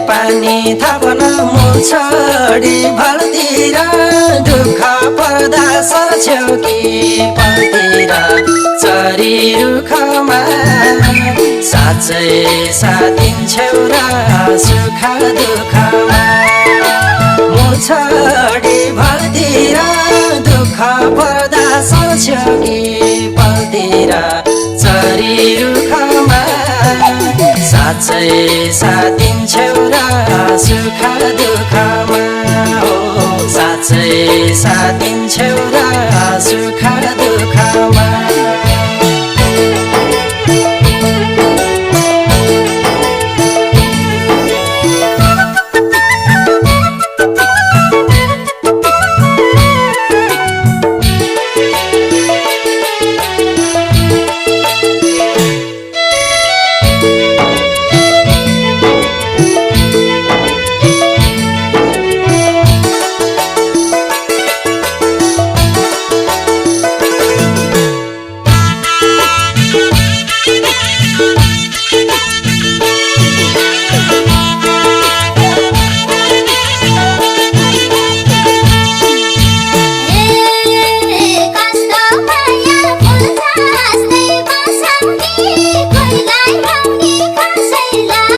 पानी थापन मुछडी भलतिर दुःख पर्दा सर्छौ कि पलतिर चरी रुखमा साँच्चै साथ दिन्छौ र सुख दुःखमा मुछडी भलतिर दुःख पर्दा सर्छौ कि पलतिर चरी रुखमा साँच्चै साथ दिन्छौ र सुख दुःखमा हो साँच्चै साथ दिन्छौ र